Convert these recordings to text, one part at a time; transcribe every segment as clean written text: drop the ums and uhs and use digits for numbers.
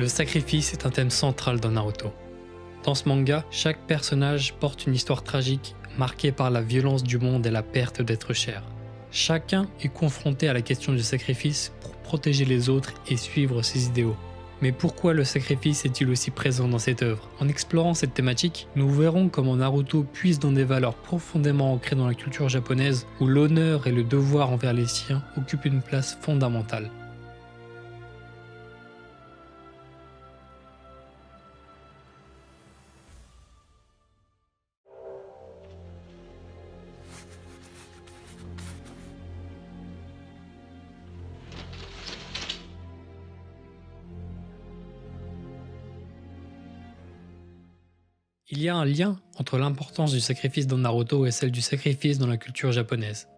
Le sacrifice est un thème central dans Naruto. Dans ce manga, chaque personnage porte une histoire tragique marquée par la violence du monde et la perte d'êtres chers. Chacun est confronté à la question du sacrifice pour protéger les autres et suivre ses idéaux. Mais pourquoi le sacrifice est-il aussi présent dans cette œuvre? En explorant cette thématique, nous verrons comment Naruto puise dans des valeurs profondément ancrées dans la culture japonaise où l'honneur et le devoir envers les siens occupent une place fondamentale. Il y a un lien entre l'importance du sacrifice dans Naruto et celle du sacrifice dans la culture japonaise.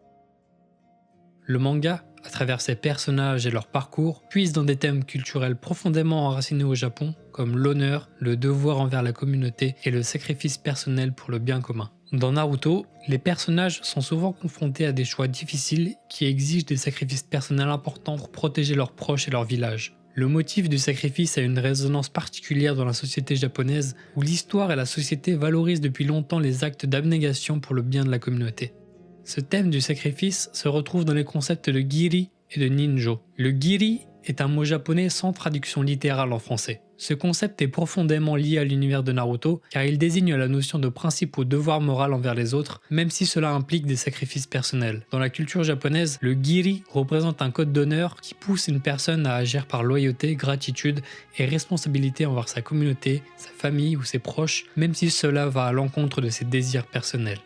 Le manga, à travers ses personnages et leur parcours, puise dans des thèmes culturels profondément enracinés au Japon, comme l'honneur, le devoir envers la communauté et le sacrifice personnel pour le bien commun. Dans Naruto, les personnages sont souvent confrontés à des choix difficiles qui exigent des sacrifices personnels importants pour protéger leurs proches et leur village. Le motif du sacrifice a une résonance particulière dans la société japonaise où l'histoire et la société valorisent depuis longtemps les actes d'abnégation pour le bien de la communauté. Ce thème du sacrifice se retrouve dans les concepts de giri et de ninjo. Le giri est un mot japonais sans traduction littérale en français. Ce concept est profondément lié à l'univers de Naruto car il désigne la notion de principe au devoir moral envers les autres, même si cela implique des sacrifices personnels. Dans la culture japonaise, le giri représente un code d'honneur qui pousse une personne à agir par loyauté, gratitude et responsabilité envers sa communauté, sa famille ou ses proches, même si cela va à l'encontre de ses désirs personnels.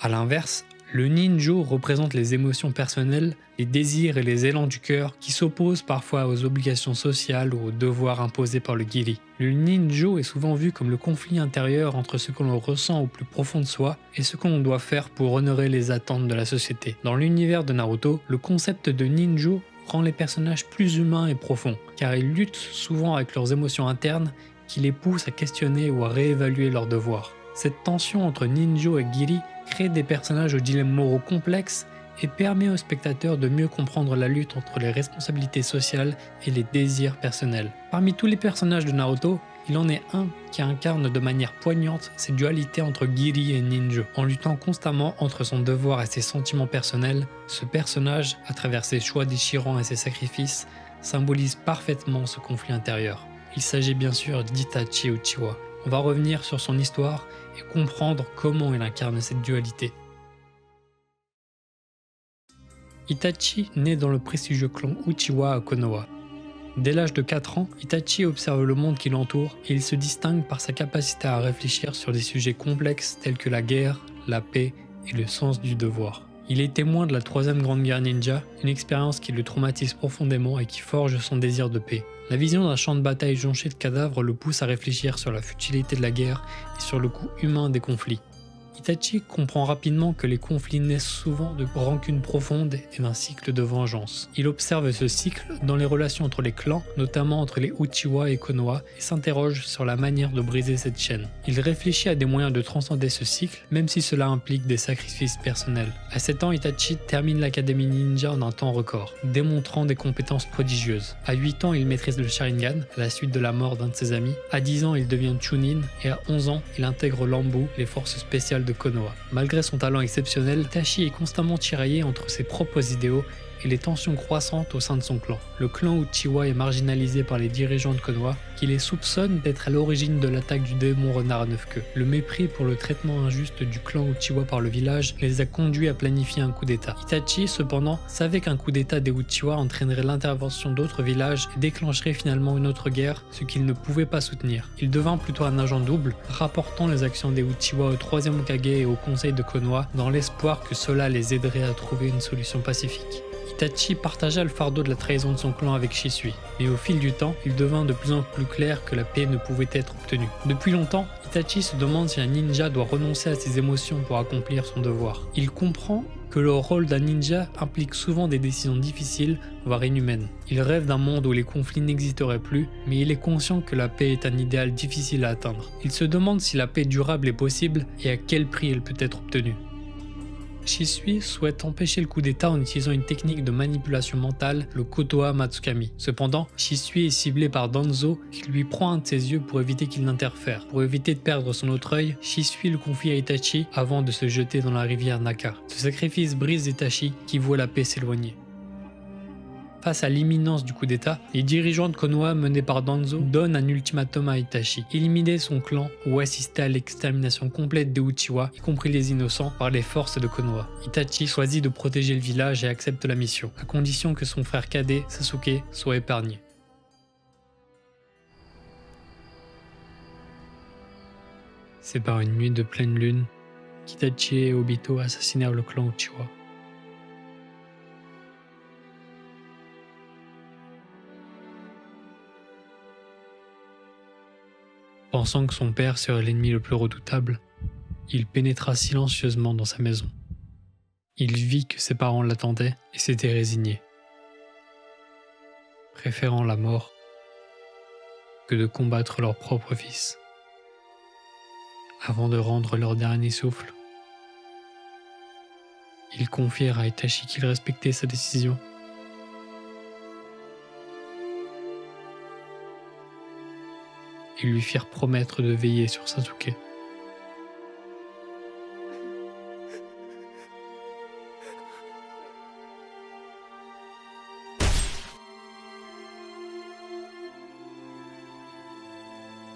A l'inverse, le ninjo représente les émotions personnelles, les désirs et les élans du cœur qui s'opposent parfois aux obligations sociales ou aux devoirs imposés par le giri. Le ninjo est souvent vu comme le conflit intérieur entre ce que l'on ressent au plus profond de soi et ce que l'on doit faire pour honorer les attentes de la société. Dans l'univers de Naruto, le concept de ninjo rend les personnages plus humains et profonds, car ils luttent souvent avec leurs émotions internes qui les poussent à questionner ou à réévaluer leurs devoirs. Cette tension entre ninjo et giri crée des personnages aux dilemmes moraux complexes et permet aux spectateurs de mieux comprendre la lutte entre les responsabilités sociales et les désirs personnels. Parmi tous les personnages de Naruto, il en est un qui incarne de manière poignante ces dualités entre giri et ninjo. En luttant constamment entre son devoir et ses sentiments personnels, ce personnage, à travers ses choix déchirants et ses sacrifices, symbolise parfaitement ce conflit intérieur. Il s'agit bien sûr d'Itachi Uchiwa. On va revenir sur son histoire et comprendre comment il incarne cette dualité. Itachi naît dans le prestigieux clan Uchiwa à Konoha. Dès l'âge de 4 ans, Itachi observe le monde qui l'entoure et il se distingue par sa capacité à réfléchir sur des sujets complexes tels que la guerre, la paix et le sens du devoir. Il est témoin de la troisième grande guerre ninja, une expérience qui le traumatise profondément et qui forge son désir de paix. La vision d'un champ de bataille jonché de cadavres le pousse à réfléchir sur la futilité de la guerre et sur le coût humain des conflits. Itachi comprend rapidement que les conflits naissent souvent de rancunes profondes et d'un cycle de vengeance. Il observe ce cycle dans les relations entre les clans, notamment entre les Uchiwa et Konoha, et s'interroge sur la manière de briser cette chaîne. Il réfléchit à des moyens de transcender ce cycle, même si cela implique des sacrifices personnels. À 7 ans, Itachi termine l'académie ninja en un temps record, démontrant des compétences prodigieuses. À 8 ans, il maîtrise le Sharingan, à la suite de la mort d'un de ses amis. À 10 ans, il devient Chunin, et à 11 ans, il intègre l'Ambu, les forces spéciales de Konoha. Malgré son talent exceptionnel, Itachi est constamment tiraillé entre ses propres idéaux et les tensions croissantes au sein de son clan. Le clan Uchiwa est marginalisé par les dirigeants de Konoha qui les soupçonnent d'être à l'origine de l'attaque du démon renard à 9 queues. Le mépris pour le traitement injuste du clan Uchiwa par le village les a conduits à planifier un coup d'état. Itachi, cependant, savait qu'un coup d'état des Uchiwa entraînerait l'intervention d'autres villages et déclencherait finalement une autre guerre, ce qu'il ne pouvait pas soutenir. Il devint plutôt un agent double, rapportant les actions des Uchiwa au troisième Hokage et au conseil de Konoha dans l'espoir que cela les aiderait à trouver une solution pacifique. Itachi partagea le fardeau de la trahison de son clan avec Shisui, mais au fil du temps, il devint de plus en plus clair que la paix ne pouvait être obtenue. Depuis longtemps, Itachi se demande si un ninja doit renoncer à ses émotions pour accomplir son devoir. Il comprend que le rôle d'un ninja implique souvent des décisions difficiles, voire inhumaines. Il rêve d'un monde où les conflits n'existeraient plus, mais il est conscient que la paix est un idéal difficile à atteindre. Il se demande si la paix durable est possible et à quel prix elle peut être obtenue. Shisui souhaite empêcher le coup d'état en utilisant une technique de manipulation mentale, le Kotoa Matsukami. Cependant, Shisui est ciblé par Danzo qui lui prend un de ses yeux pour éviter qu'il n'interfère. Pour éviter de perdre son autre œil, Shisui le confie à Itachi avant de se jeter dans la rivière Naka. Ce sacrifice brise Itachi qui voit la paix s'éloigner. Face à l'imminence du coup d'état, les dirigeants de Konoha menés par Danzo donnent un ultimatum à Itachi: éliminer son clan ou assister à l'extermination complète des Uchiwa, y compris les innocents, par les forces de Konoha. Itachi choisit de protéger le village et accepte la mission, à condition que son frère cadet, Sasuke, soit épargné. C'est par une nuit de pleine lune qu'Itachi et Obito assassinèrent le clan Uchiwa. Pensant que son père serait l'ennemi le plus redoutable, il pénétra silencieusement dans sa maison. Il vit que ses parents l'attendaient et s'était résigné, préférant la mort que de combattre leur propre fils. Avant de rendre leur dernier souffle, ils confièrent à Itachi qu'ils respectaient sa décision. Ils lui firent promettre de veiller sur Sasuke.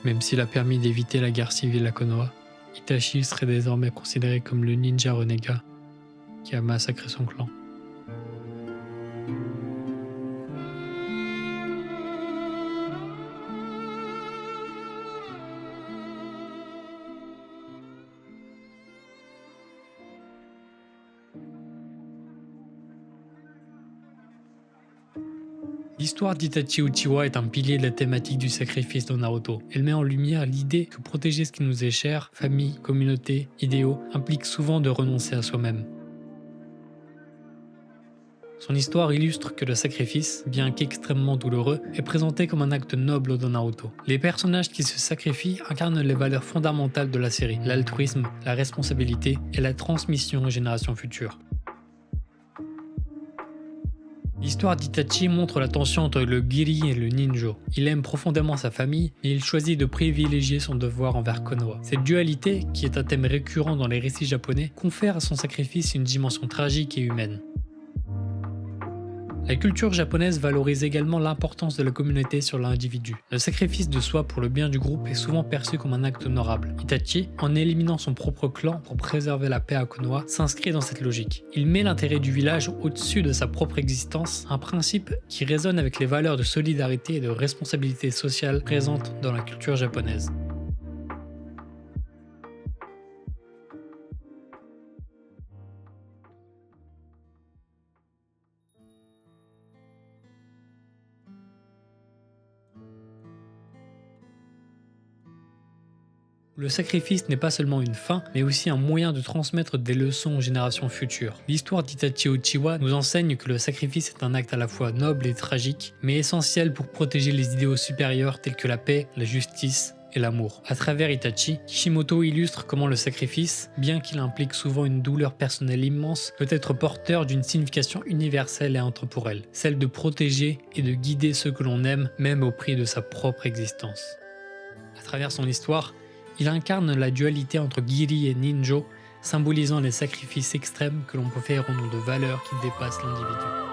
Même s'il a permis d'éviter la guerre civile à Konoha, Itachi serait désormais considéré comme le ninja renégat qui a massacré son clan. L'histoire d'Itachi Uchiwa est un pilier de la thématique du sacrifice dans Naruto. Elle met en lumière l'idée que protéger ce qui nous est cher, famille, communauté, idéaux, implique souvent de renoncer à soi-même. Son histoire illustre que le sacrifice, bien qu'extrêmement douloureux, est présenté comme un acte noble dans Naruto. Les personnages qui se sacrifient incarnent les valeurs fondamentales de la série: l'altruisme, la responsabilité et la transmission aux générations futures. L'histoire d'Itachi montre la tension entre le Giri et le Ninjo. Il aime profondément sa famille, mais il choisit de privilégier son devoir envers Konoha. Cette dualité, qui est un thème récurrent dans les récits japonais, confère à son sacrifice une dimension tragique et humaine. La culture japonaise valorise également l'importance de la communauté sur l'individu. Le sacrifice de soi pour le bien du groupe est souvent perçu comme un acte honorable. Itachi, en éliminant son propre clan pour préserver la paix à Konoha, s'inscrit dans cette logique. Il met l'intérêt du village au-dessus de sa propre existence, un principe qui résonne avec les valeurs de solidarité et de responsabilité sociale présentes dans la culture japonaise. Le sacrifice n'est pas seulement une fin, mais aussi un moyen de transmettre des leçons aux générations futures. L'histoire d'Itachi Uchiwa nous enseigne que le sacrifice est un acte à la fois noble et tragique, mais essentiel pour protéger les idéaux supérieurs tels que la paix, la justice et l'amour. À travers Itachi, Kishimoto illustre comment le sacrifice, bien qu'il implique souvent une douleur personnelle immense, peut être porteur d'une signification universelle et intemporelle, celle de protéger et de guider ceux que l'on aime, même au prix de sa propre existence. À travers son histoire, il incarne la dualité entre Giri et Ninjo, symbolisant les sacrifices extrêmes que l'on peut faire au nom de valeurs qui dépassent l'individu.